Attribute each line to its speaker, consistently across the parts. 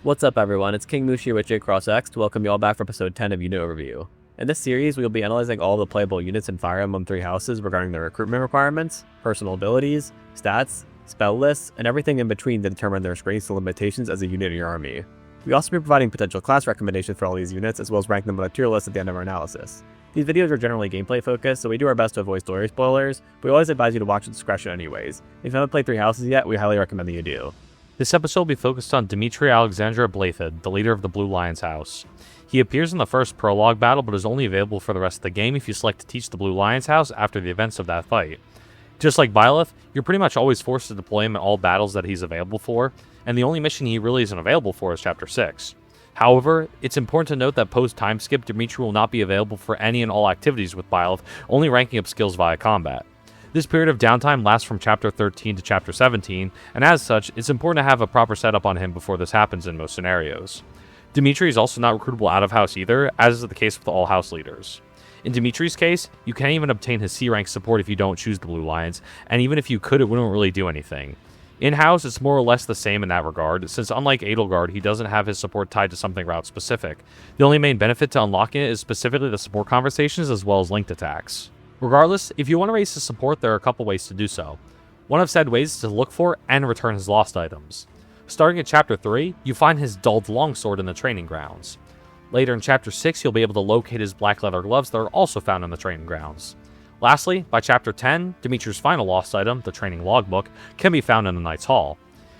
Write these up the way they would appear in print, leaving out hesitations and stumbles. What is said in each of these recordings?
Speaker 1: What's up everyone, it's King Mushi with JCross X to welcome you all back for episode 10 of Unit Overview. In this series, we will be analyzing all the playable units in Fire Emblem 3 houses regarding their recruitment requirements, personal abilities, stats, spell lists, and everything in between to determine their strengths and limitations as a unit in your army. We'll also be providing potential class recommendations for all these units, as well as rank them on a tier list at the end of our analysis. These videos are generally gameplay focused, so we do our best to avoid story spoilers, but we always advise you to watch with discretion anyways. If you haven't played 3 houses yet, we highly recommend that you do.
Speaker 2: This episode will be focused on Dimitri Alexandre Blaiddyd, the leader of the Blue Lions House. He appears in the first prologue battle, but is only available for the rest of the game if you select to teach the Blue Lions House after the events of that fight. Just like Byleth, you're pretty much always forced to deploy him in all battles that he's available for, and the only mission he really isn't available for is Chapter 6. However, it's important to note that post-time skip, Dimitri will not be available for any and all activities with Byleth, only ranking up skills via combat. This period of downtime lasts from Chapter 13 to Chapter 17, and as such, it's important to have a proper setup on him before this happens in most scenarios. Dimitri is also not recruitable out of house either, as is the case with all house leaders. In Dimitri's case, you can't even obtain his C-rank support if you don't choose the Blue Lions, and even if you could, it wouldn't really do anything. In-house, it's more or less the same in that regard, since unlike Edelgard, he doesn't have his support tied to something route specific. The only main benefit to unlocking it is specifically the support conversations as well as linked attacks. Regardless, if you want to raise his support, there are a couple ways to do so. One of said ways is to look for and return his lost items. Starting at Chapter 3, you find his dulled longsword in the training grounds. Later in Chapter 6, you'll be able to locate his black leather gloves that are also found in the training grounds. Lastly, by Chapter 10, Dimitri's final lost item, the training logbook, can be found in the Knight's Hall.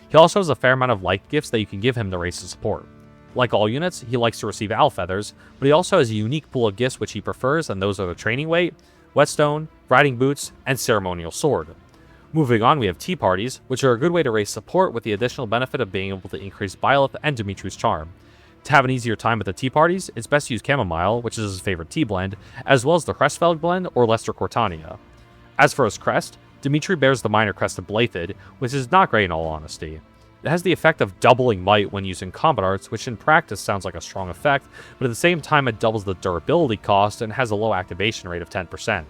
Speaker 2: He also has a fair amount of light gifts that you can give him to raise his support. Like all units, he likes to receive owl feathers, but he also has a unique pool of gifts which he prefers, and those are the training weight, whetstone, riding boots, and ceremonial sword. Moving on, we have tea parties, which are a good way to raise support with the additional benefit of being able to increase Byleth and Dimitri's charm. To have an easier time with the tea parties, it's best to use chamomile, which is his favorite tea blend, as well as the Crest blend or Lester Cortania. As for his crest, Dimitri bears the minor crest of Blaiddyd, which is not great in all honesty. It has the effect of doubling might when using combat arts, which in practice sounds like a strong effect, but at the same time it doubles the durability cost and has a low activation rate of 10%.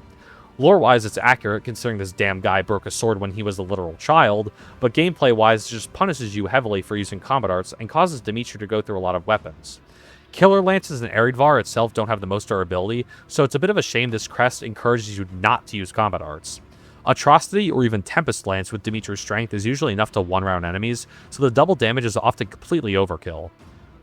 Speaker 2: Lore-wise, it's accurate considering this damn guy broke a sword when he was a literal child, but gameplay-wise, it just punishes you heavily for using combat arts and causes Dimitri to go through a lot of weapons. Killer Lances and Eridvar itself don't have the most durability, so it's a bit of a shame this crest encourages you not to use combat arts. Atrocity or even Tempest Lance with Dimitri's strength is usually enough to one-round enemies, so the double damage is often completely overkill.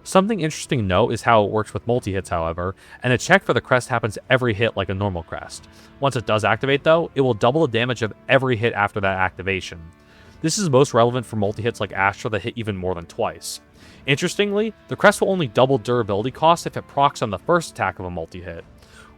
Speaker 2: Something interesting to note is how it works with multi-hits, however, and a check for the crest happens every hit like a normal crest. Once it does activate though, it will double the damage of every hit after that activation. This is most relevant for multi-hits like Astra that hit even more than twice. Interestingly, the crest will only double durability cost if it procs on the first attack of a multi-hit.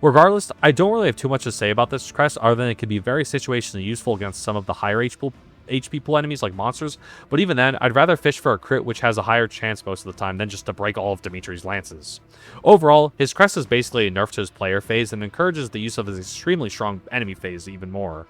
Speaker 2: Regardless, I don't really have too much to say about this crest other than it can be very situationally useful against some of the higher HP pool enemies like monsters, but even then, I'd rather fish for a crit which has a higher chance most of the time than just to break all of Dimitri's lances. Overall, his crest is basically a nerf to his player phase and encourages the use of his extremely strong enemy phase even more.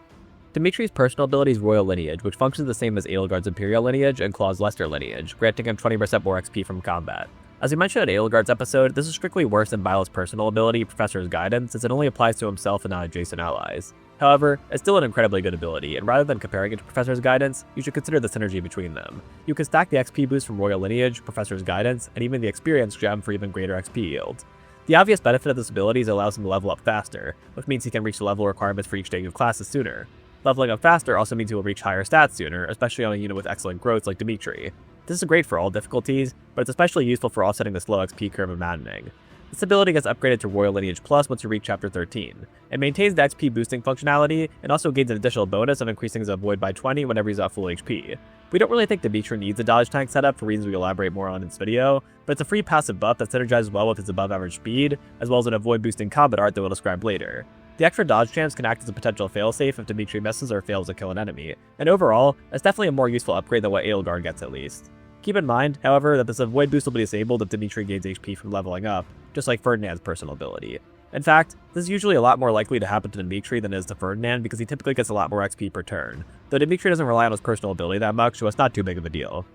Speaker 1: Dimitri's personal ability is Royal Lineage, which functions the same as Edelgard's Imperial Lineage and Claw's Lester Lineage, granting him 20% more XP from combat. As we mentioned in Edelgard's episode, this is strictly worse than Byleth's personal ability, Professor's Guidance, since it only applies to himself and not adjacent allies. However, it's still an incredibly good ability, and rather than comparing it to Professor's Guidance, you should consider the synergy between them. You can stack the XP boost from Royal Lineage, Professor's Guidance, and even the Experience Gem for even greater XP yield. The obvious benefit of this ability is it allows him to level up faster, which means he can reach the level requirements for each stage of classes sooner. Leveling up faster also means he will reach higher stats sooner, especially on a unit with excellent growth like Dimitri. This is great for all difficulties, but it's especially useful for offsetting the slow XP curve of Maddening. This ability gets upgraded to Royal Lineage Plus once you reach Chapter 13. It maintains the XP boosting functionality, and also gains an additional bonus of increasing his avoid by 20 whenever he's at full HP. We don't really think Dimitri needs a dodge tank setup for reasons we elaborate more on in this video, but it's a free passive buff that synergizes well with his above average speed, as well as an avoid boosting combat art that we'll describe later. The extra dodge champs can act as a potential failsafe if Dimitri misses or fails to kill an enemy, and overall, it's definitely a more useful upgrade than what Edelgard gets at least. Keep in mind, however, that this avoid boost will be disabled if Dimitri gains HP from leveling up, just like Ferdinand's personal ability. In fact, this is usually a lot more likely to happen to Dimitri than it is to Ferdinand because he typically gets a lot more XP per turn, though Dimitri doesn't rely on his personal ability that much, so it's not too big of a deal.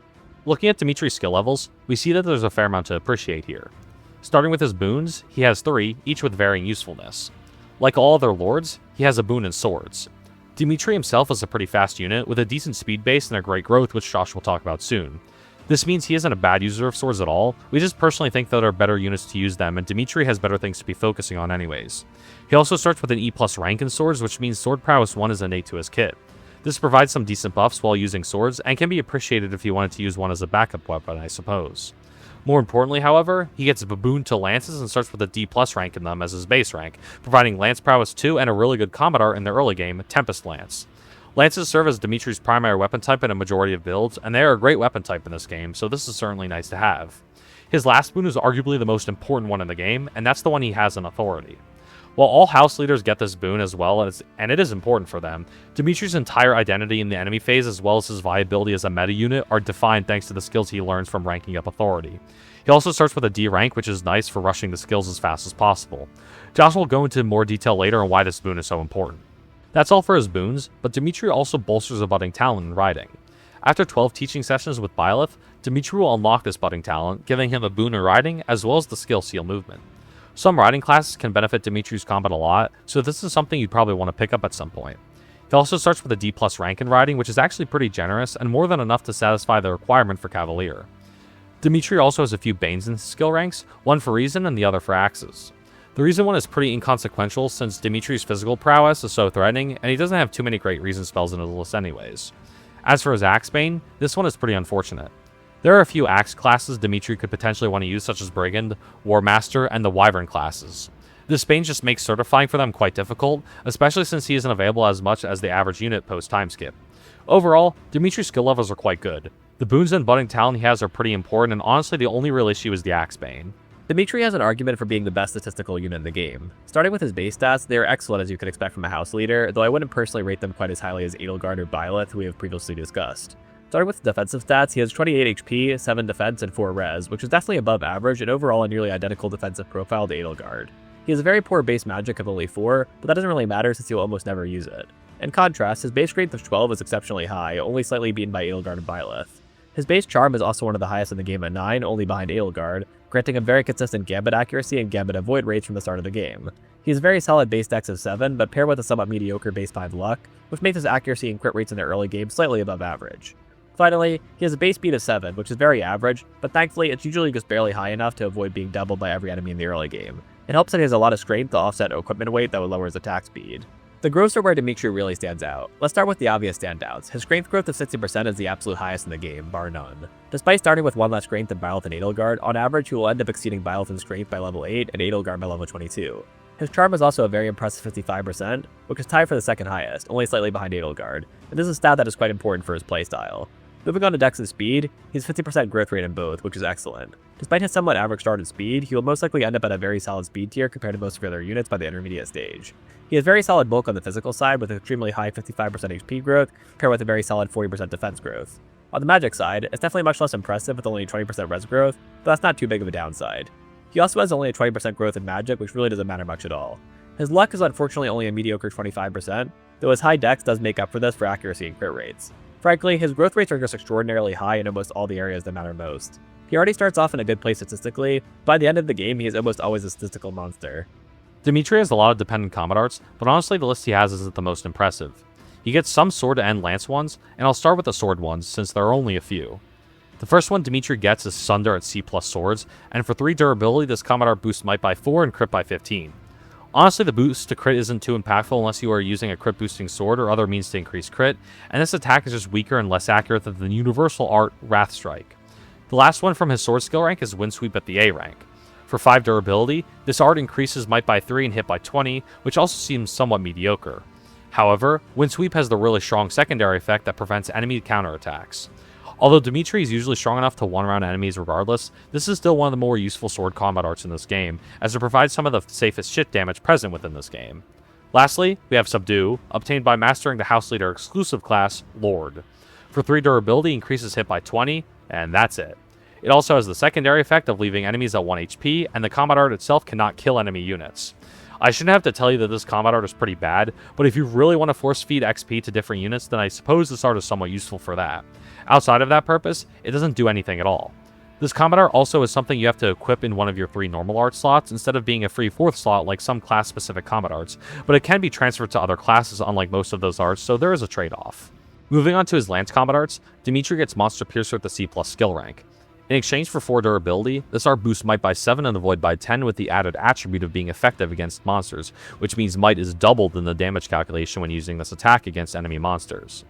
Speaker 2: Looking at Dimitri's skill levels, we see that there's a fair amount to appreciate here. Starting with his boons, he has 3, each with varying usefulness. Like all other lords, he has a boon in swords. Dimitri himself is a pretty fast unit with a decent speed base and a great growth, which Josh will talk about soon. This means he isn't a bad user of swords at all, we just personally think that there are better units to use them, and Dimitri has better things to be focusing on anyways. He also starts with an E+ rank in swords, which means Sword Prowess 1 is innate to his kit. This provides some decent buffs while using swords, and can be appreciated if you wanted to use one as a backup weapon, I suppose. More importantly, however, he gets a boon to lances and starts with a D+ rank in them as his base rank, providing Lance Prowess 2 and a really good combat art in the early game, Tempest Lance. Lances serve as Dimitri's primary weapon type in a majority of builds, and they are a great weapon type in this game, so this is certainly nice to have. His last boon is arguably the most important one in the game, and that's the one he has in Authority. While all house leaders get this boon as well, and it is important for them, Dimitri's entire identity in the enemy phase as well as his viability as a meta unit are defined thanks to the skills he learns from ranking up Authority. He also starts with a D rank, which is nice for rushing the skills as fast as possible. Josh will go into more detail later on why this boon is so important. That's all for his boons, but Dimitri also bolsters a budding talent in riding. After 12 teaching sessions with Byleth, Dimitri will unlock this budding talent, giving him a boon in riding as well as the skill Seal Movement. Some riding classes can benefit Dimitri's combat a lot, so this is something you'd probably want to pick up at some point. He also starts with a D+ rank in riding, which is actually pretty generous and more than enough to satisfy the requirement for Cavalier. Dimitri also has a few Banes in his skill ranks, one for Reason and the other for Axes. The Reason one is pretty inconsequential since Dimitri's physical prowess is so threatening, and he doesn't have too many great Reason spells in his list anyways. As for his Axe Bane, this one is pretty unfortunate. There are a few Axe classes Dimitri could potentially want to use, such as Brigand, War Master, and the Wyvern classes. This Bane just makes certifying for them quite difficult, especially since he isn't available as much as the average unit post time skip. Overall, Dimitri's skill levels are quite good. The boons and budding talent he has are pretty important, and honestly the only real issue is the Axe Bane.
Speaker 1: Dimitri has an argument for being the best statistical unit in the game. Starting with his base stats, they are excellent as you could expect from a house leader, though I wouldn't personally rate them quite as highly as Edelgard or Byleth, who we have previously discussed. Starting with defensive stats, he has 28 HP, 7 defense, and 4 res, which is definitely above average and overall a nearly identical defensive profile to Edelgard. He has a very poor base magic of only 4, but that doesn't really matter since he'll almost never use it. In contrast, his base strength of 12 is exceptionally high, only slightly beaten by Edelgard and Byleth. His base charm is also one of the highest in the game at 9, only behind Edelgard, granting him very consistent gambit accuracy and gambit avoid rates from the start of the game. He has very solid base dex of 7, but paired with a somewhat mediocre base 5 luck, which makes his accuracy and crit rates in the early game slightly above average. Finally, he has a base speed of 7, which is very average, but thankfully it's usually just barely high enough to avoid being doubled by every enemy in the early game. It helps that he has a lot of strength to offset equipment weight that would lower his attack speed. The growths are where Dimitri really stands out. Let's start with the obvious standouts. His strength growth of 60% is the absolute highest in the game, bar none. Despite starting with 1 less strength than Byleth and Edelgard, on average he will end up exceeding Byleth in strength by level 8 and Edelgard by level 22. His charm is also a very impressive 55%, which is tied for the second highest, only slightly behind Edelgard, and this is a stat that is quite important for his playstyle. Moving on to dex and speed, he has 50% growth rate in both, which is excellent. Despite his somewhat average start in speed, he will most likely end up at a very solid speed tier compared to most of the other units by the intermediate stage. He has very solid bulk on the physical side with extremely high 55% HP growth, paired with a very solid 40% defense growth. On the magic side, it's definitely much less impressive with only 20% res growth, but that's not too big of a downside. He also has only a 20% growth in magic, which really doesn't matter much at all. His luck is unfortunately only a mediocre 25%, though his high dex does make up for this for accuracy and crit rates. Frankly, his growth rates are just extraordinarily high in almost all the areas that matter most. He already starts off in a good place statistically, but by the end of the game he is almost always a statistical monster.
Speaker 2: Dimitri has a lot of dependent combat arts, but honestly the list he has isn't the most impressive. He gets some sword and lance ones, and I'll start with the sword ones since there are only a few. The first one Dimitri gets is Sunder at C+ swords, and for 3 durability this combat art boosts might by 4 and crit by 15. Honestly, the boost to crit isn't too impactful unless you are using a crit boosting sword or other means to increase crit, and this attack is just weaker and less accurate than the universal art Wrath Strike. The last one from his sword skill rank is Windsweep at the A rank. For 5 durability, this art increases might by 3 and hit by 20, which also seems somewhat mediocre. However, Windsweep has the really strong secondary effect that prevents enemy counterattacks. Although Dimitri is usually strong enough to one-round enemies regardless, this is still one of the more useful sword combat arts in this game, as it provides some of the safest shit damage present within this game. Lastly, we have Subdue, obtained by mastering the House Leader exclusive class, Lord. For 3 durability, increases hit by 20, and that's it. It also has the secondary effect of leaving enemies at 1 HP, and the combat art itself cannot kill enemy units. I shouldn't have to tell you that this combat art is pretty bad, but if you really want to force feed XP to different units, then I suppose this art is somewhat useful for that. Outside of that purpose, it doesn't do anything at all. This combat art also is something you have to equip in one of your 3 normal art slots instead of being a free 4th slot like some class-specific combat arts, but it can be transferred to other classes unlike most of those arts, so there is a trade-off. Moving on to his lance combat arts, Dimitri gets Monster Piercer at the C+ skill rank. In exchange for 4 durability, this art boosts Might by 7 and Avoid by 10 with the added attribute of being effective against monsters, which means Might is doubled in the damage calculation when using this attack against enemy monsters.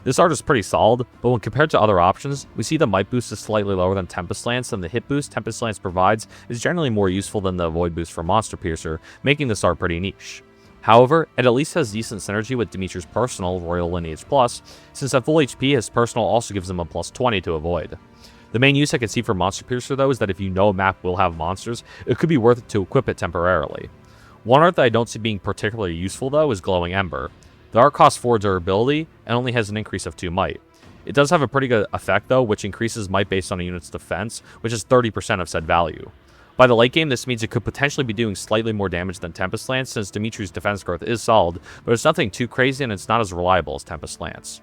Speaker 2: This art is pretty solid, but when compared to other options, we see the Might boost is slightly lower than Tempest Lance, and the hit boost Tempest Lance provides is generally more useful than the Avoid boost for Monster Piercer, making this art pretty niche. However, it at least has decent synergy with Dimitri's personal Royal Lineage Plus, since at full HP his personal also gives him a plus 20 to Avoid. The main use I can see for Monster Piercer though is that if you know a map will have monsters, it could be worth it to equip it temporarily. One art that I don't see being particularly useful though is Glowing Ember. The art costs 4 durability and only has an increase of 2 might. It does have a pretty good effect though, which increases might based on a unit's defense, which is 30% of said value. By the late game, this means it could potentially be doing slightly more damage than Tempest Lance, since Dimitri's defense growth is solid, but it's nothing too crazy and it's not as reliable as Tempest Lance.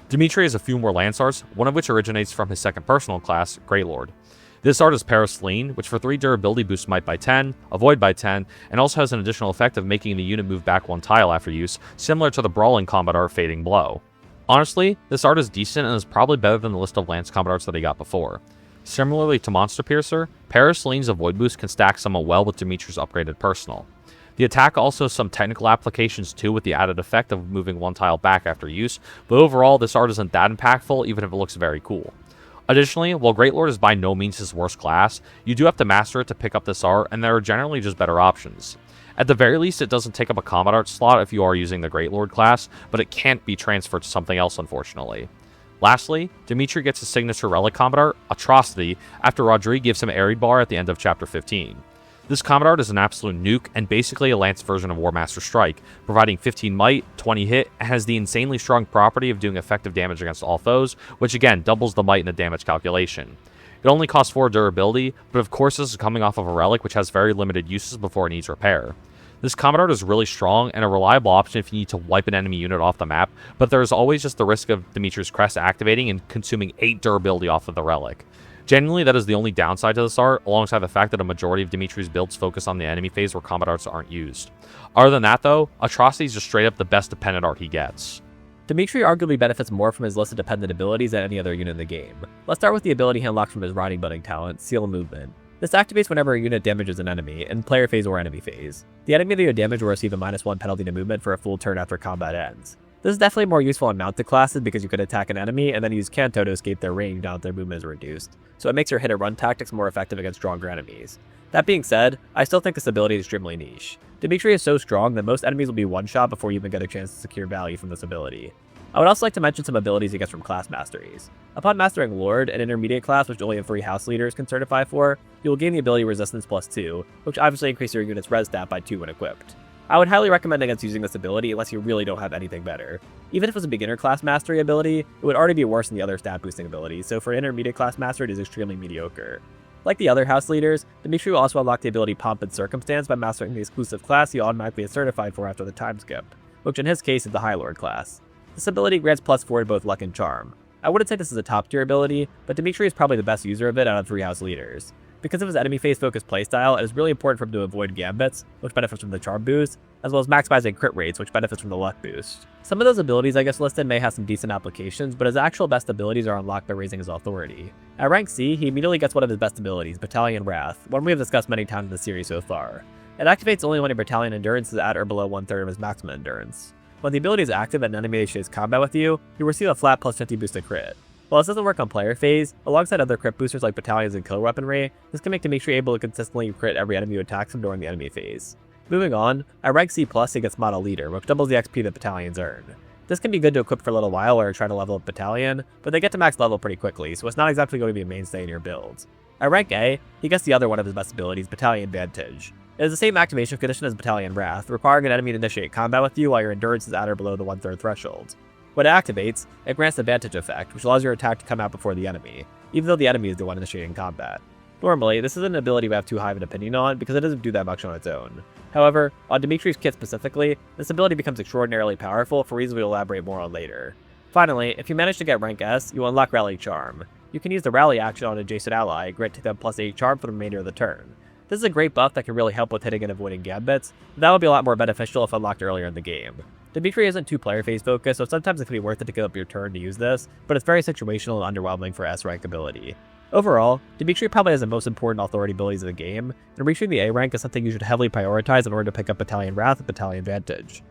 Speaker 2: Dimitri has a few more lance arts, one of which originates from his second personal class, Great Lord. This art is Paraceline, which for 3 durability boosts Might by 10, Avoid by 10, and also has an additional effect of making the unit move back 1 tile after use, similar to the brawling combat art Fading Blow. Honestly, this art is decent and is probably better than the list of lance combat arts that I got before. Similarly to Monster Piercer, Paraceline's Avoid boost can stack somewhat well with Dimitri's upgraded personal. The attack also has some technical applications too, with the added effect of moving 1 tile back after use, but overall this art isn't that impactful even if it looks very cool. Additionally, while Great Lord is by no means his worst class, you do have to master it to pick up this art, and there are generally just better options. At the very least, it doesn't take up a combat art slot if you are using the Great Lord class, but it can't be transferred to something else unfortunately. Lastly, Dimitri gets his signature relic combat art, Atrocity, after Rodrigue gives him Arid Bar at the end of chapter 15. This combat art is an absolute nuke and basically a lance version of War Master Strike, providing 15 might, 20 hit, and has the insanely strong property of doing effective damage against all foes, which again doubles the might in the damage calculation. It only costs 4 durability, but of course this is coming off of a relic which has very limited uses before it needs repair. This combat art is really strong and a reliable option if you need to wipe an enemy unit off the map, but there is always just the risk of Dimitri's Crest activating and consuming 8 durability off of the relic. Genuinely, that is the only downside to this art, alongside the fact that a majority of Dimitri's builds focus on the enemy phase where combat arts aren't used. Other than that though, Atrocity is just straight up the best dependent art he gets.
Speaker 1: Dimitri arguably benefits more from his list of dependent abilities than any other unit in the game. Let's start with the ability he unlocks from his riding building talent, Seal Movement. This activates whenever a unit damages an enemy, in player phase or enemy phase. The enemy that you damage will receive a -1 penalty to movement for a full turn after combat ends. This is definitely more useful in mounted classes because you could attack an enemy and then use Kanto to escape their range now that their movement is reduced, so it makes your hit and run tactics more effective against stronger enemies. That being said, I still think this ability is extremely niche. Dimitri is so strong that most enemies will be one-shot before you even get a chance to secure value from this ability. I would also like to mention some abilities he gets from class masteries. Upon mastering Lord, an intermediate class which only 3 house leaders can certify for, you will gain the ability Resistance +2, which obviously increases your unit's res stat by 2 when equipped. I would highly recommend against using this ability unless you really don't have anything better. Even if it was a beginner class mastery ability, it would already be worse than the other stat boosting abilities, so for an intermediate class master it is extremely mediocre. Like the other house leaders, Dimitri will also unlock the ability Pomp and Circumstance by mastering the exclusive class he automatically is certified for after the time skip, which in his case is the High Lord class. This ability grants +4 to both Luck and Charm. I wouldn't say this is a top tier ability, but Dimitri is probably the best user of it out of 3 house leaders. Because of his enemy phase focused playstyle, it is really important for him to avoid gambits, which benefits from the charm boost, as well as maximizing crit rates, which benefits from the luck boost. Some of those abilities I guess listed may have some decent applications, but his actual best abilities are unlocked by raising his authority. At rank C, he immediately gets one of his best abilities, Battalion Wrath, one we have discussed many times in the series so far. It activates only when your battalion endurance is at or below 1/3 of his maximum endurance. When the ability is active and an enemy initiates combat with you, you receive a flat +50 boost to crit. While this doesn't work on player phase, alongside other crit boosters like battalions and killer weaponry, this can make Dimitri able to consistently crit every enemy who attacks him during the enemy phase. Moving on, at rank C+, he gets Model Leader, which doubles the XP that battalions earn. This can be good to equip for a little while or try to level up battalion, but they get to max level pretty quickly, so it's not exactly going to be a mainstay in your builds. At rank A, he gets the other one of his best abilities, Battalion Vantage. It is the same activation condition as Battalion Wrath, requiring an enemy to initiate combat with you while your endurance is at or below the 1/3 threshold. When it activates, it grants the Vantage effect, which allows your attack to come out before the enemy, even though the enemy is the one initiating combat. Normally, this isn't an ability we have too high of an opinion on because it doesn't do that much on its own. However, on Dimitri's kit specifically, this ability becomes extraordinarily powerful for reasons we'll elaborate more on later. Finally, if you manage to get rank S, you unlock Rally Charm. You can use the Rally action on an adjacent ally, granting them +8 charm for the remainder of the turn. This is a great buff that can really help with hitting and avoiding gambits, but that would be a lot more beneficial if unlocked earlier in the game. Dimitri isn't too player phase focused, so sometimes it can be worth it to give up your turn to use this, but it's very situational and underwhelming for S rank ability. Overall, Dimitri probably has the most important authority abilities of the game, and reaching the A rank is something you should heavily prioritize in order to pick up Battalion Wrath and Battalion Vantage.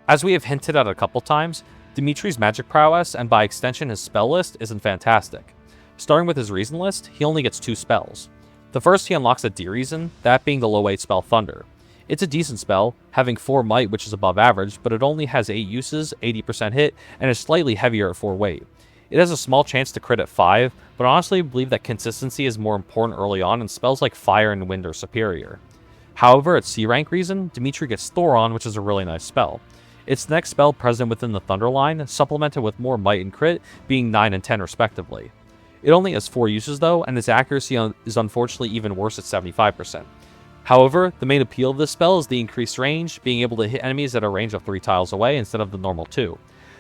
Speaker 2: As we have hinted at a couple times, Dimitri's magic prowess, and by extension his spell list, isn't fantastic. Starting with his reason list, he only gets 2 spells. The first he unlocks at D reason, that being the low 8 spell Thunder. It's a decent spell, having 4 might which is above average, but it only has 8 uses, 80% hit, and is slightly heavier at 4 weight. It has a small chance to crit at 5, but honestly I believe that consistency is more important early on and spells like Fire and Wind are superior. However, at C rank reason, Dimitri gets Thoron, which is a really nice spell. Its the next spell present within the Thunder line, supplemented with more might and crit, being 9 and 10 respectively. It only has 4 uses though, and its accuracy is unfortunately even worse at 75%. However, the main appeal of this spell is the increased range, being able to hit enemies at a range of 3 tiles away instead of the normal 2.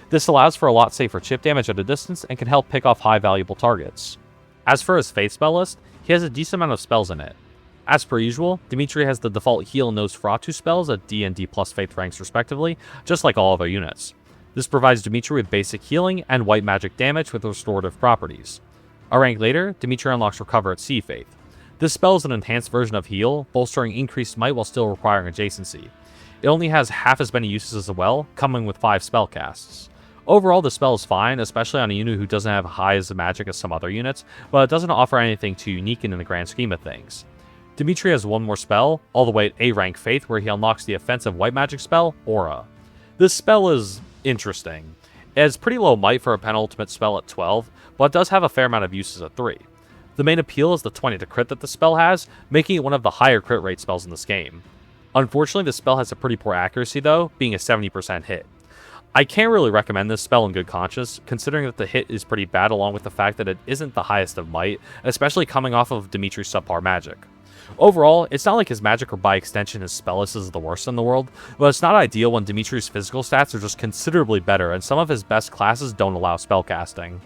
Speaker 2: This allows for a lot safer chip damage at a distance and can help pick off high valuable targets. As for his Faith spell list, he has a decent amount of spells in it. As per usual, Dimitri has the default heal and Nosferatu spells at D and D plus Faith ranks respectively, just like all other units. This provides Dimitri with basic healing and white magic damage with restorative properties. A rank later, Dimitri unlocks Recover at C Faith. This spell is an enhanced version of heal, bolstering increased might while still requiring adjacency. It only has half as many uses as well, coming with 5 spell casts. Overall, the spell is fine, especially on a unit who doesn't have high as magic as some other units, but it doesn't offer anything too unique in the grand scheme of things. Dimitri has 1 more spell, all the way at A rank Faith, where he unlocks the offensive white magic spell, Aura. This spell is interesting. It has pretty low might for a penultimate spell at 12, but it does have a fair amount of uses at 3. The main appeal is the 20 to crit that the spell has, making it one of the higher crit rate spells in this game. Unfortunately, the spell has a pretty poor accuracy though, being a 70% hit. I can't really recommend this spell in good conscience, considering that the hit is pretty bad along with the fact that it isn't the highest of might, especially coming off of Dimitri's subpar magic. Overall, it's not like his magic or by extension his spell list is the worst in the world, but it's not ideal when Dimitri's physical stats are just considerably better and some of his best classes don't allow spellcasting.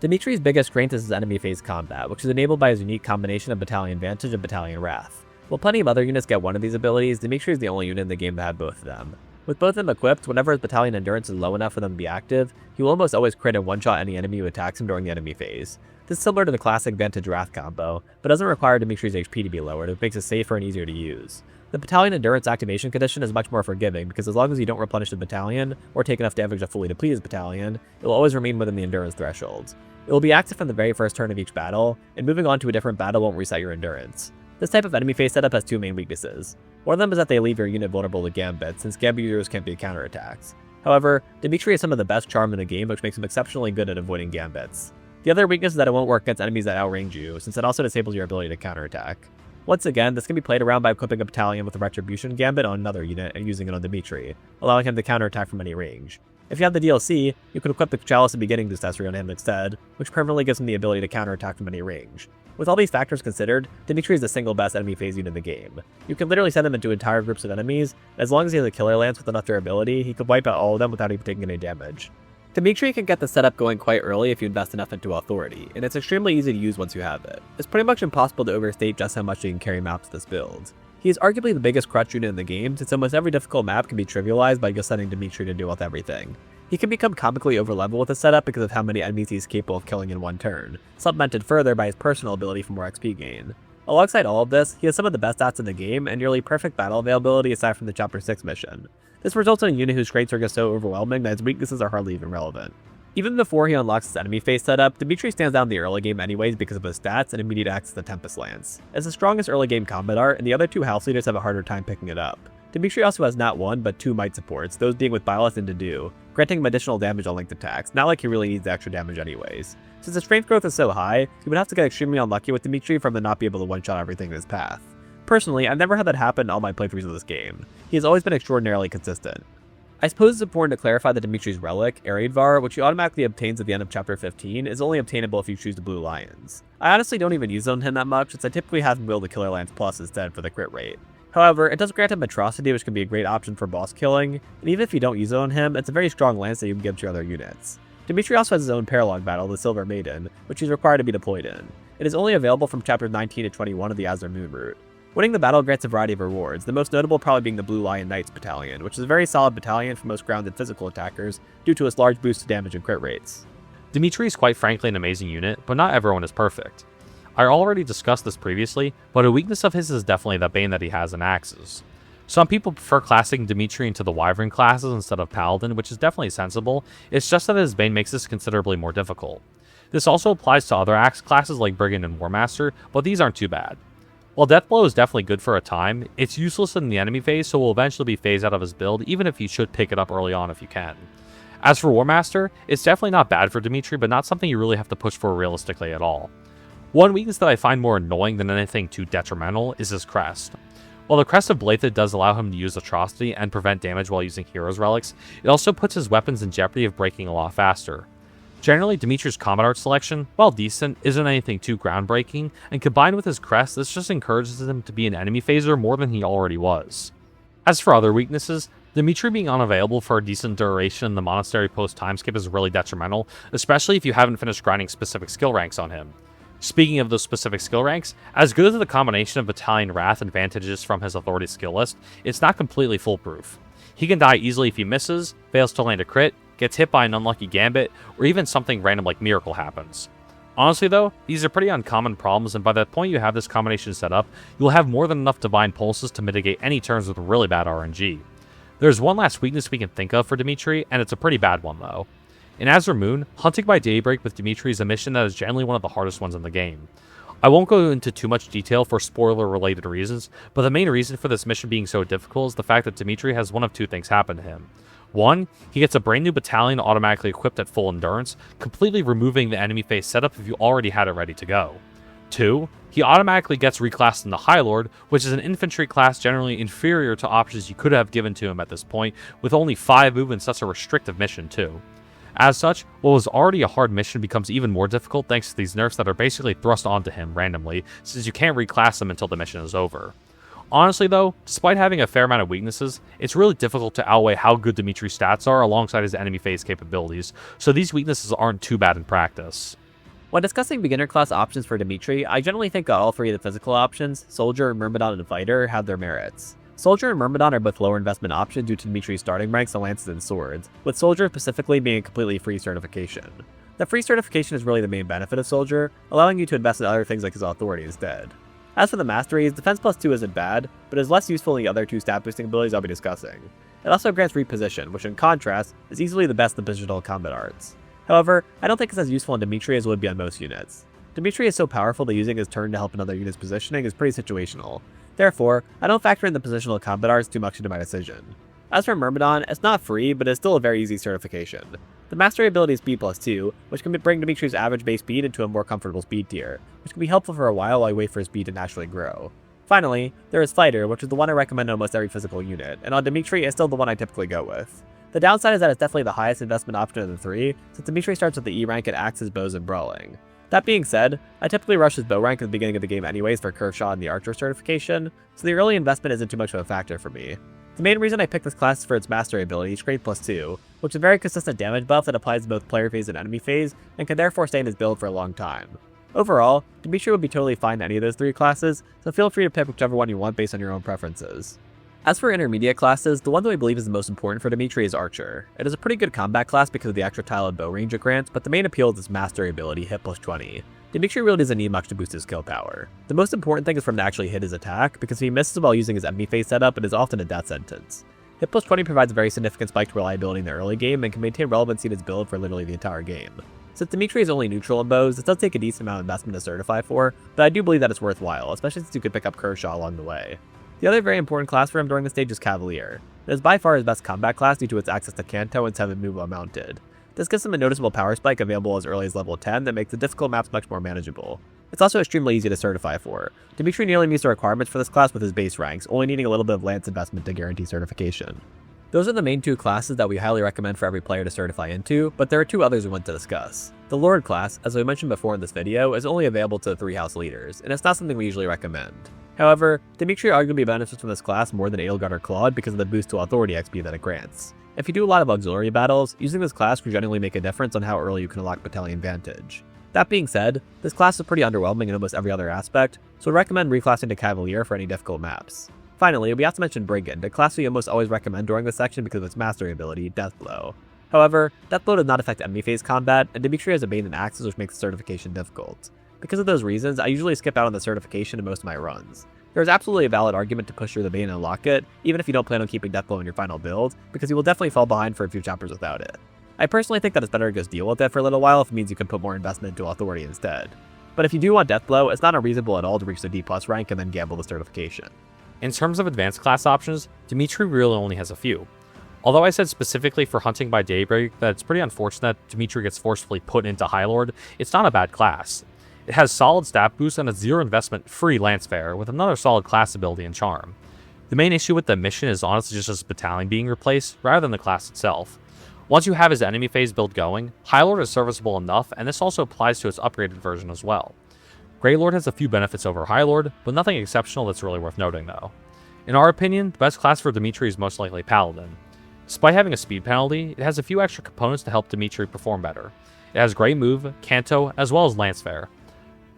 Speaker 1: Dimitri's biggest strength is his enemy phase combat, which is enabled by his unique combination of Battalion Vantage and Battalion Wrath. While plenty of other units get one of these abilities, Dimitri is the only unit in the game to have both of them. With both of them equipped, whenever his Battalion Endurance is low enough for them to be active, he will almost always crit and one-shot any enemy who attacks him during the enemy phase. This is similar to the classic Vantage Wrath combo, but doesn't require Dimitri's HP to be lowered, which makes it safer and easier to use. The Battalion Endurance activation condition is much more forgiving because as long as you don't replenish the battalion, or take enough damage to fully deplete his battalion, it will always remain within the endurance thresholds. It will be active from the very first turn of each battle, and moving on to a different battle won't reset your endurance. This type of enemy phase setup has 2 main weaknesses. One of them is that they leave your unit vulnerable to gambits, since gambit users can't be counterattacks. However, Dimitri has some of the best charm in the game, which makes him exceptionally good at avoiding gambits. The other weakness is that it won't work against enemies that outrange you, since it also disables your ability to counterattack. Once again, this can be played around by equipping a battalion with a Retribution Gambit on another unit and using it on Dimitri, allowing him to counterattack from any range. If you have the DLC, you can equip the Chalice of Beginning accessory on him instead, which permanently gives him the ability to counterattack from any range. With all these factors considered, Dimitri is the single best enemy phase unit in the game. You can literally send him into entire groups of enemies, and as long as he has a Killer Lance with enough durability, he could wipe out all of them without even taking any damage. Dimitri can get the setup going quite early if you invest enough into Authority, and it's extremely easy to use once you have it. It's pretty much impossible to overstate just how much you can carry maps with this build. He is arguably the biggest crutch unit in the game, since almost every difficult map can be trivialized by just sending Dimitri to deal with everything. He can become comically overleveled with this setup because of how many enemies he's capable of killing in one turn, supplemented further by his personal ability for more XP gain. Alongside all of this, he has some of the best stats in the game and nearly perfect battle availability aside from the Chapter 6 mission. This results in a unit whose traits are just so overwhelming that his weaknesses are hardly even relevant. Even before he unlocks his enemy phase setup, Dimitri stands out in the early game anyways because of his stats and immediate access to Tempest Lance. It's the strongest early game combat art, and the other 2 house leaders have a harder time picking it up. Dimitri also has not 1 but 2 might supports, those being with Byleth and Dedu, granting him additional damage on linked attacks, not like he really needs the extra damage anyways. Since his strength growth is so high, he would have to get extremely unlucky with Dimitri for him to not be able to one-shot everything in his path. Personally, I've never had that happen in all my playthroughs of this game. He has always been extraordinarily consistent. I suppose it's important to clarify that Dimitri's relic, Aridvar, which he automatically obtains at the end of Chapter 15, is only obtainable if you choose the Blue Lions. I honestly don't even use it on him that much, since I typically have him wield the Killer Lance Plus instead for the crit rate. However, it does grant him Atrocity, which can be a great option for boss killing, and even if you don't use it on him, it's a very strong lance that you can give to your other units. Dimitri also has his own paralog battle, the Silver Maiden, which he's required to be deployed in. It is only available from Chapters 19 to 21 of the Azure Moon route. Winning the battle grants a variety of rewards, the most notable probably being the Blue Lion Knights Battalion, which is a very solid battalion for most grounded physical attackers due to its large boost to damage and crit rates.
Speaker 2: Dimitri is quite frankly an amazing unit, but not everyone is perfect. I already discussed this previously, but a weakness of his is definitely the bane that he has in axes. Some people prefer classing Dimitri into the Wyvern classes instead of Paladin, which is definitely sensible. It's just that his bane makes this considerably more difficult. This also applies to other axe classes like Brigand and Warmaster, but these aren't too bad. While Deathblow is definitely good for a time, it's useless in the enemy phase, so will eventually be phased out of his build, even if you should pick it up early on if you can. As for Warmaster, it's definitely not bad for Dimitri, but not something you really have to push for realistically at all. One weakness that I find more annoying than anything too detrimental is his Crest. While the Crest of Blaiddyd does allow him to use Atrocity and prevent damage while using Hero's Relics, it also puts his weapons in jeopardy of breaking a lot faster. Generally, Dimitri's combat art selection, while decent, isn't anything too groundbreaking, and combined with his Crest, this just encourages him to be an enemy phaser more than he already was. As for other weaknesses, Dimitri being unavailable for a decent duration in the Monastery post-timeskip is really detrimental, especially if you haven't finished grinding specific skill ranks on him. Speaking of those specific skill ranks, as good as the combination of Battalion Wrath advantages from his Authority skill list, it's not completely foolproof. He can die easily if he misses, fails to land a crit, gets hit by an unlucky gambit, or even something random like Miracle happens. Honestly though, these are pretty uncommon problems, and by the point you have this combination set up, you'll have more than enough Divine Pulses to mitigate any turns with really bad RNG. There's one last weakness we can think of for Dimitri, and it's a pretty bad one though. In Azure Moon, hunting by daybreak with Dimitri is a mission that is generally one of the hardest ones in the game. I won't go into too much detail for spoiler-related reasons, but the main reason for this mission being so difficult is the fact that Dimitri has one of two things happen to him. One, he gets a brand new battalion automatically equipped at full endurance, completely removing the enemy phase setup if you already had it ready to go. Two, he automatically gets reclassed into High Lord, which is an infantry class generally inferior to options you could have given to him at this point, with only 5 move and such a restrictive mission too. As such, what was already a hard mission becomes even more difficult thanks to these nerfs that are basically thrust onto him randomly, since you can't reclass him until the mission is over. Honestly though, despite having a fair amount of weaknesses, it's really difficult to outweigh how good Dimitri's stats are alongside his enemy phase capabilities, so these weaknesses aren't too bad in practice.
Speaker 1: When discussing beginner class options for Dimitri, I generally think that all 3 of the physical options, Soldier, Myrmidon, and Fighter, have their merits. Soldier and Myrmidon are both lower investment options due to Dimitri's starting ranks on lances and swords, with Soldier specifically being a completely free certification. The free certification is really the main benefit of Soldier, allowing you to invest in other things like his authority instead. As for the masteries, Defense plus 2 isn't bad, but is less useful than the other 2 stat boosting abilities I'll be discussing. It also grants reposition, which in contrast, is easily the best in the positional combat arts. However, I don't think it's as useful in Dimitri as it would be on most units. Dimitri is so powerful that using his turn to help another unit's positioning is pretty situational. Therefore, I don't factor in the positional combat arts too much into my decision. As for Myrmidon, it's not free, but it's still a very easy certification. The mastery ability is speed plus 2, which can bring Dimitri's average base speed into a more comfortable speed tier, which can be helpful for a while I wait for his speed to naturally grow. Finally, there is Fighter, which is the one I recommend on almost every physical unit, and on Dimitri it's still the one I typically go with. The downside is that it's definitely the highest investment option of the 3, since Dimitri starts with the E rank at axes, bows, and brawling. That being said, I typically rush his bow rank at the beginning of the game anyways for curve shot and the archer certification, so the early investment isn't too much of a factor for me. The main reason I picked this class is for its mastery ability, Strength plus 2, which is a very consistent damage buff that applies to both player phase and enemy phase, and can therefore stay in his build for a long time. Overall, Dimitri would be totally fine in any of those 3 classes, so feel free to pick whichever one you want based on your own preferences. As for intermediate classes, the one that I believe is the most important for Dimitri is Archer. It is a pretty good combat class because of the extra tile and bow range it grants, but the main appeal is its mastery ability, Hit plus 20. Dimitri really doesn't need much to boost his kill power. The most important thing is for him to actually hit his attack, because if he misses while using his enemy phase setup, it is often a death sentence. Hit plus 20 provides a very significant spike to reliability in the early game and can maintain relevancy in his build for literally the entire game. Since Dimitri is only neutral in bows, it does take a decent amount of investment to certify for, but I do believe that it's worthwhile, especially since you could pick up Kershaw along the way. The other very important class for him during the stage is Cavalier. It is by far his best combat class due to its access to Canto and 7 move while mounted. This gives him a noticeable power spike available as early as level 10 that makes the difficult maps much more manageable. It's also extremely easy to certify for. Dimitri nearly meets the requirements for this class with his base ranks, only needing a little bit of lance investment to guarantee certification. Those are the main 2 classes that we highly recommend for every player to certify into, but there are 2 others we want to discuss. The Lord class, as we mentioned before in this video, is only available to the 3 house leaders, and it's not something we usually recommend. However, Dimitri arguably benefits from this class more than Edelgard or Claude because of the boost to authority XP that it grants. If you do a lot of auxiliary battles, using this class can generally make a difference on how early you can unlock Battalion Vantage. That being said, this class is pretty underwhelming in almost every other aspect, so I recommend reclassing to Cavalier for any difficult maps. Finally, we have to mention Brigand, a class we almost always recommend during this section because of its mastery ability, Deathblow. However, Deathblow does not affect enemy phase combat, and Dimitri has a bane in axes which makes the certification difficult. Because of those reasons, I usually skip out on the certification in most of my runs. There is absolutely a valid argument to push through the bane and unlock it, even if you don't plan on keeping Deathblow in your final build, because you will definitely fall behind for a few chapters without it. I personally think that it's better to just deal with it for a little while if it means you can put more investment into Authority instead. But if you do want Deathblow, it's not unreasonable at all to reach the D+ rank and then gamble the certification.
Speaker 2: In terms of advanced class options, Dimitri really only has a few. Although I said specifically for Hunting by Daybreak that it's pretty unfortunate Dimitri gets forcefully put into High Lord, it's not a bad class. It has solid stat boost and a zero investment free Lancefare with another solid class ability and charm. The main issue with the mission is honestly just his battalion being replaced rather than the class itself. Once you have his enemy phase build going, High Lord is serviceable enough, and this also applies to its upgraded version as well. Grey Lord has a few benefits over High Lord, but nothing exceptional that's really worth noting though. In our opinion, the best class for Dimitri is most likely Paladin. Despite having a speed penalty, it has a few extra components to help Dimitri perform better. It has Grey Move, Canto, as well as Lancefare.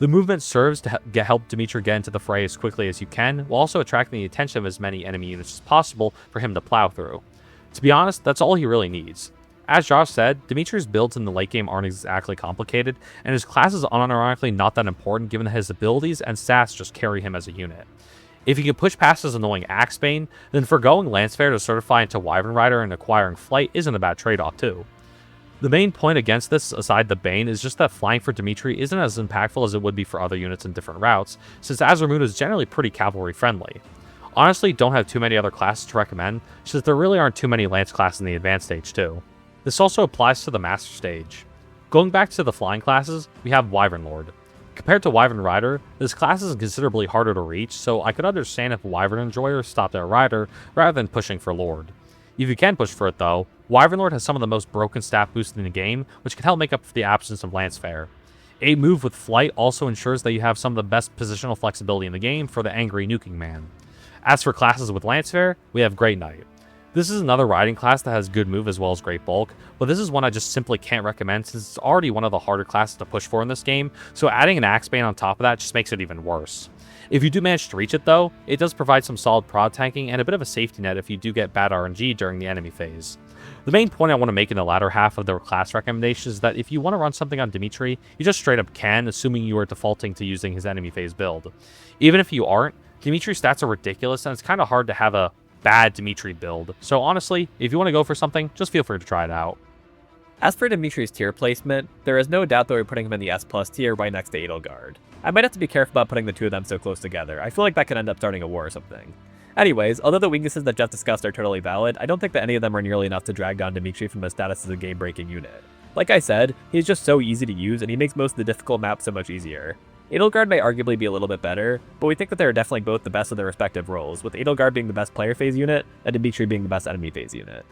Speaker 2: The movement serves to help Dimitri get into the fray as quickly as you can, while also attracting the attention of as many enemy units as possible for him to plow through. To be honest, that's all he really needs. As Josh said, Dimitri's builds in the late game aren't exactly complicated, and his class is unironically not that important given that his abilities and stats just carry him as a unit. If you can push past his annoying Axebane, then forgoing Lancefare to certify into Wyvern Rider and acquiring Flight isn't a bad trade-off too. The main point against this, aside the Bane, is just that flying for Dimitri isn't as impactful as it would be for other units in different routes, since Azurmoon is generally pretty cavalry friendly. Honestly, don't have too many other classes to recommend, since there really aren't too many Lance classes in the advanced stage too. This also applies to the Master stage. Going back to the flying classes, we have Wyvern Lord. Compared to Wyvern Rider, this class is considerably harder to reach, so I could understand if Wyvern Enjoyer stopped at Rider rather than pushing for Lord. If you can push for it though, Wyvern Lord has some of the most broken stat boosts in the game, which can help make up for the absence of Lancefare. A move with Flight also ensures that you have some of the best positional flexibility in the game for the angry nuking man. As for classes with Lancefare, we have Grey Knight. This is another riding class that has good move as well as great bulk, but this is one I just simply can't recommend since it's already one of the harder classes to push for in this game, so adding an Axebane on top of that just makes it even worse. If you do manage to reach it though, it does provide some solid prod tanking and a bit of a safety net if you do get bad RNG during the enemy phase. The main point I want to make in the latter half of the class recommendation is that if you want to run something on Dimitri, you just straight up can, assuming you are defaulting to using his enemy phase build. Even if you aren't, Dimitri's stats are ridiculous and it's kind of hard to have a bad Dimitri build, so honestly, if you want to go for something, just feel free to try it out.
Speaker 1: As for Dimitri's tier placement, there is no doubt that we're putting him in the S+ tier right next to Edelgard. I might have to be careful about putting the two of them so close together. I feel like that could end up starting a war or something. Anyways, although the weaknesses that Jeff discussed are totally valid, I don't think that any of them are nearly enough to drag down Dimitri from his status as a game-breaking unit. Like I said, he's just so easy to use and he makes most of the difficult maps so much easier. Edelgard may arguably be a little bit better, but we think that they are definitely both the best of their respective roles, with Edelgard being the best player phase unit and Dimitri being the best enemy phase unit.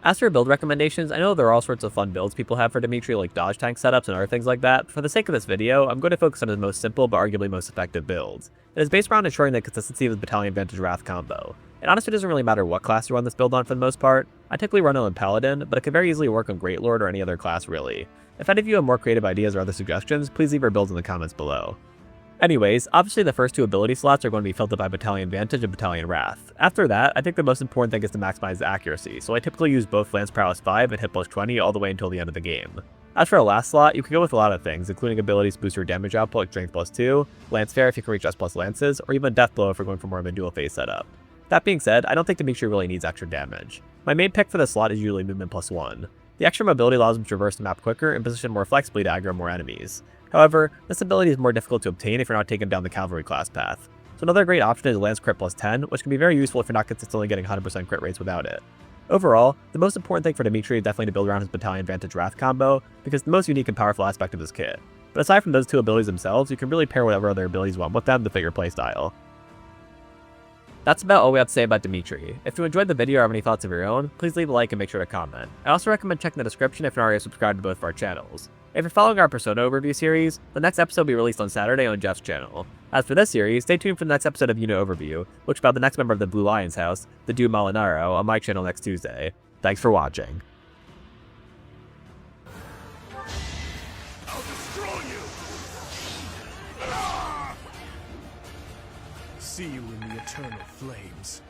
Speaker 1: As for build recommendations, I know there are all sorts of fun builds people have for Dimitri like dodge tank setups and other things like that, but for the sake of this video, I'm going to focus on his most simple but arguably most effective builds. It is based around ensuring the consistency of his Battalion Vantage Wrath combo. It honestly doesn't really matter what class you run this build on for the most part. I typically run it on Paladin, but it could very easily work on Great Lord or any other class really. If any of you have more creative ideas or other suggestions, please leave your builds in the comments below. Anyways, obviously the first two ability slots are going to be filled up by Battalion Vantage and Battalion Wrath. After that, I think the most important thing is to maximize the accuracy, so I typically use both Lance Prowess 5 and Hit Plus 20 all the way until the end of the game. As for the last slot, you can go with a lot of things, including abilities to boost your damage output like Strength Plus 2, Lancefare if you can reach S+ Lances, or even Deathblow if we're going for more of a dual phase setup. That being said, I don't think Dimitri really needs extra damage. My main pick for this slot is usually Movement Plus 1. The extra mobility allows him to traverse the map quicker and position more flexibly to aggro more enemies. However, this ability is more difficult to obtain if you're not taking down the cavalry class path. So another great option is Lance Crit Plus 10, which can be very useful if you're not consistently getting 100% crit rates without it. Overall, the most important thing for Dimitri is definitely to build around his Battalion Vantage Wrath combo, because it's the most unique and powerful aspect of his kit. But aside from those two abilities themselves, you can really pair whatever other abilities you want with them to fit your playstyle. That's about all we have to say about Dimitri. If you enjoyed the video or have any thoughts of your own, please leave a like and make sure to comment. I also recommend checking the description if you're not already subscribed to both of our channels. If you're following our Persona overview series, the next episode will be released on Saturday on Jeff's channel. As for this series, stay tuned for the next episode of Unit Overview, which is about the next member of the Blue Lions house, the Dude Molinaro, on my channel next Tuesday. Thanks for watching.
Speaker 3: I'll destroy you! See you in the eternal flames.